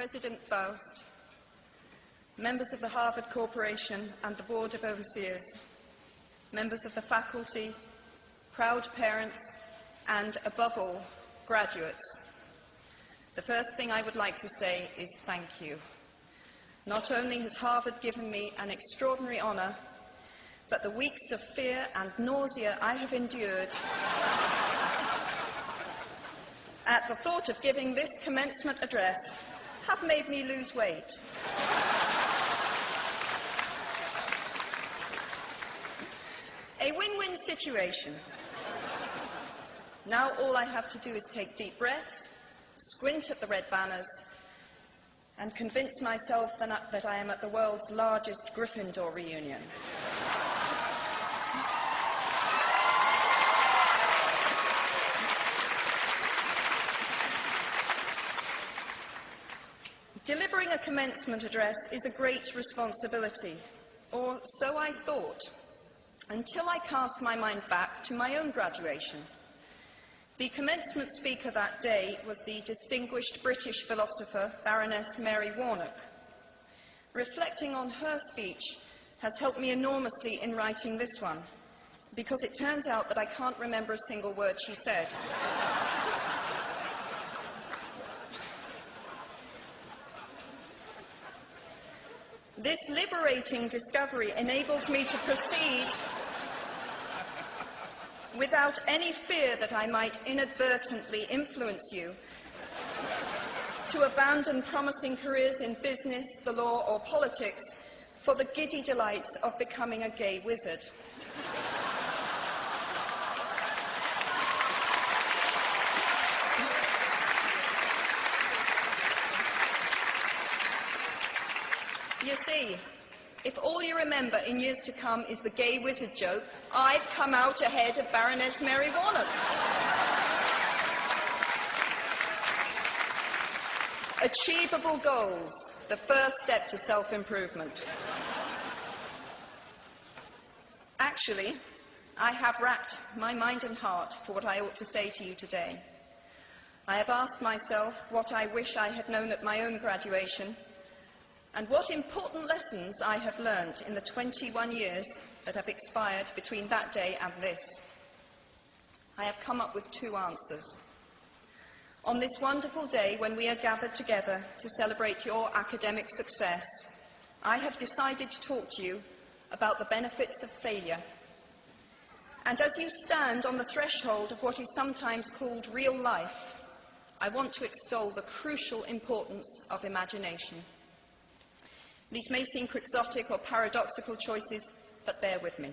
President Faust, members of the Harvard Corporation and the Board of Overseers, members of the faculty, proud parents, and above all, graduates. The first thing I would like to say is thank you. Not only has Harvard given me an extraordinary honor, but the weeks of fear and nausea I have endured at the thought of giving this commencement address have made me lose weight. A win-win situation. Now all I have to do is take deep breaths, squint at the red banners, and convince myself that I am at the world's largest Gryffindor reunion. Delivering a commencement address is a great responsibility, or so I thought, until I cast my mind back to my own graduation. The commencement speaker that day was the distinguished British philosopher, Baroness Mary Warnock. Reflecting on her speech has helped me enormously in writing this one, because it turns out that I can't remember a single word she said. This liberating discovery enables me to proceed without any fear that I might inadvertently influence you to abandon promising careers in business, the law, or politics for the giddy delights of becoming a gay wizard. You see, if all you remember in years to come is the gay wizard joke, I've come out ahead of Baroness Mary Warnock. Achievable goals, the first step to self-improvement. Actually, I have racked my mind and heart for what I ought to say to you today. I have asked myself what I wish I had known at my own graduation, and what important lessons I have learned in the 21 years that have expired between that day and this. I have come up with two answers. On this wonderful day when we are gathered together to celebrate your academic success, I have decided to talk to you about the benefits of failure. And as you stand on the threshold of what is sometimes called real life, I want to extol the crucial importance of imagination. These may seem quixotic or paradoxical choices, but bear with me.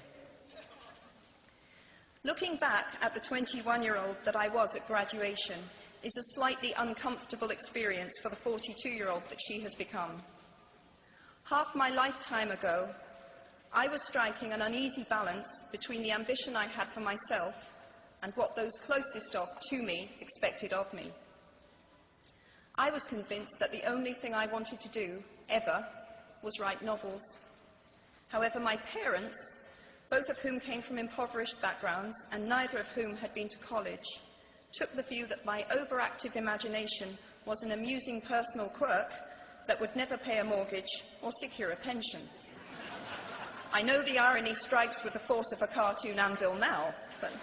Looking back at the 21-year-old that I was at graduation is a slightly uncomfortable experience for the 42-year-old that she has become. Half my lifetime ago, I was striking an uneasy balance between the ambition I had for myself and what those closest to me expected of me. I was convinced that the only thing I wanted to do, ever, was write novels. However, my parents, both of whom came from impoverished backgrounds and neither of whom had been to college, took the view that my overactive imagination was an amusing personal quirk that would never pay a mortgage or secure a pension. I know the irony strikes with the force of a cartoon anvil now, but...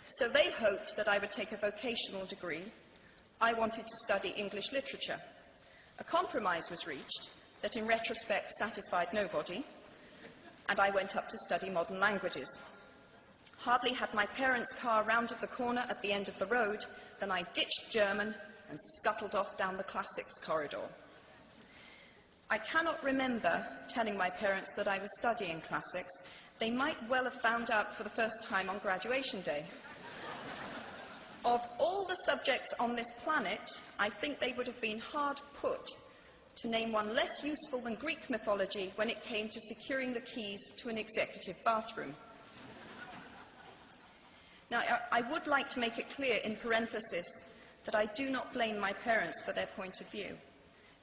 So they hoped that I would take a vocational degree. I wanted to study English literature. A compromise was reached that in retrospect satisfied nobody, and I went up to study modern languages. Hardly had my parents' car rounded the corner at the end of the road than I ditched German and scuttled off down the classics corridor. I cannot remember telling my parents that I was studying classics. They might well have found out for the first time on graduation day. Of all the subjects on this planet, I think they would have been hard put to name one less useful than Greek mythology when it came to securing the keys to an executive bathroom. Now, I would like to make it clear in parenthesis that I do not blame my parents for their point of view.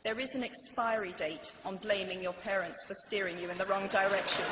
There is an expiry date on blaming your parents for steering you in the wrong direction.